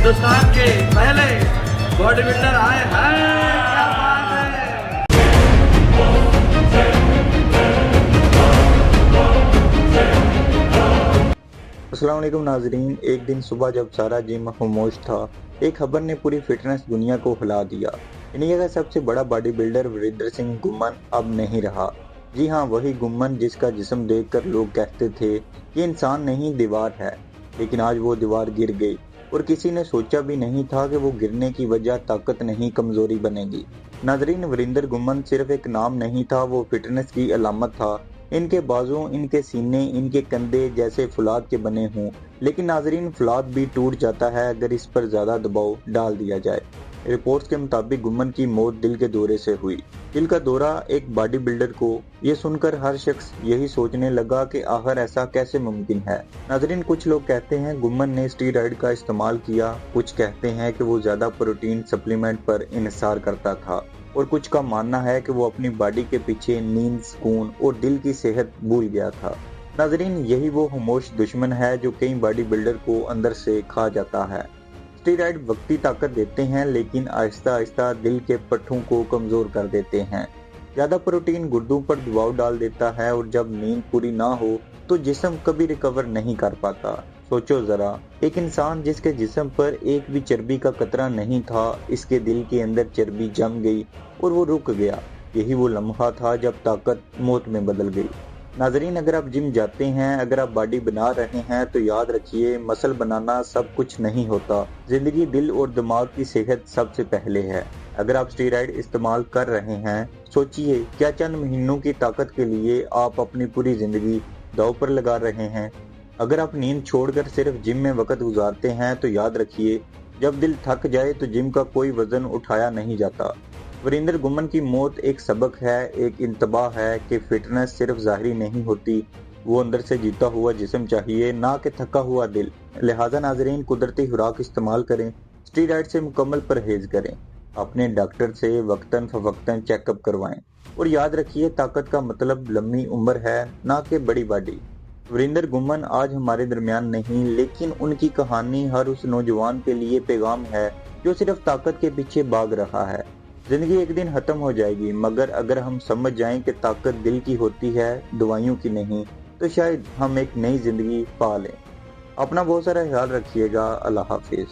हिंदुस्तान के पहले body builder आए हैं, क्या बात है। अस्सलाम वालेकुम नाजरीन। एक दिन सुबह जब सारा जिम खामोश था, एक खबर ने पूरी फिटनेस दुनिया को हिला दिया। इंडिया का सबसे बड़ा बॉडी बिल्डर वीरेंद्र सिंह गुम्मन अब नहीं रहा। जी हाँ, वही गुम्मन जिसका जिस्म देखकर लोग कहते थे ये इंसान नहीं दीवार है। लेकिन आज वो दीवार गिर गई और किसी ने सोचा भी नहीं था कि वो गिरने की वजह ताकत नहीं कमजोरी बनेगी। नाजरीन, वीरेंद्र गुम्मन सिर्फ एक नाम नहीं था, वो फिटनेस की अलामत था। इनके बाजू, इनके सीने, इनके कंधे जैसे फुलाद के बने हों। लेकिन नाजरीन, फुलाद भी टूट जाता है अगर इस पर ज्यादा दबाव डाल दिया जाए। रिपोर्ट्स के मुताबिक गुम्मन की मौत दिल के दौरे से हुई। दिल का दौरा एक बॉडी बिल्डर को, ये सुनकर हर शख्स यही सोचने लगा कि आखिर ऐसा कैसे मुमकिन है। नाजरीन, कुछ लोग कहते हैं गुम्मन ने स्टीरॉयड का इस्तेमाल किया, कुछ कहते हैं कि वो ज्यादा प्रोटीन सप्लीमेंट पर इन्हिसार करता था, और कुछ का मानना है कि वो अपनी बॉडी के पीछे नींद, सुकून और दिल की सेहत भूल गया था। नाजरीन, यही वो खामोश दुश्मन है जो कई बॉडी बिल्डर को अंदर से खा जाता है। स्टीरॉयड वक्ती ताकत देते हैं, लेकिन आहिस्ता आहिस्ता दिल के पट्टों को कमजोर कर देते हैं। ज्यादा प्रोटीन गुर्दों पर दबाव डाल देता है, और जब नींद पूरी ना हो तो जिस्म कभी रिकवर नहीं कर पाता। सोचो जरा, एक इंसान जिसके जिस्म पर एक भी चर्बी का कतरा नहीं था, इसके दिल के अंदर चर्बी जम गई और वो रुक गया। यही वो लम्हा था जब ताकत मौत में बदल गई। नाजरीन, अगर आप जिम जाते हैं, अगर आप बॉडी बना रहे हैं, तो याद रखिए मसल बनाना सब कुछ नहीं होता। जिंदगी, दिल और दिमाग की सेहत सबसे पहले है। अगर आप स्टीरॉयड इस्तेमाल कर रहे हैं, सोचिए क्या चंद महीनों की ताकत के लिए आप अपनी पूरी जिंदगी दांव पर लगा रहे हैं। अगर आप नींद छोड़कर सिर्फ जिम में वक्त गुजारते हैं, तो याद रखिए जब दिल थक जाए तो जिम का कोई वजन उठाया नहीं जाता। वीरेंद्र गुम्मन की मौत एक सबक है, एक इंतबाह है कि फिटनेस सिर्फ ज़ाहिरी नहीं होती, वो अंदर से जीता हुआ जिस्म चाहिए, ना कि थका हुआ दिल। लिहाजा नाजरीन, कुदरती खुराक इस्तेमाल करें, स्टीरॉयड से मुकम्मल परहेज करें, अपने डॉक्टर से वक्तन फवक्तन चेकअप करवाएं, और याद रखिए ताकत का मतलब लंबी उम्र है, ना कि बड़ी बॉडी। वीरेंद्र गुम्मन आज हमारे दरमियान नहीं, लेकिन उनकी कहानी हर उस नौजवान के लिए पैगाम है जो सिर्फ ताकत के पीछे भाग रहा है। जिंदगी एक दिन खत्म हो जाएगी, मगर अगर हम समझ जाएं कि ताकत दिल की होती है, दवाइयों की नहीं, तो शायद हम एक नई जिंदगी पा लें। अपना बहुत सारा ख्याल रखिएगा। अल्लाह हाफिज।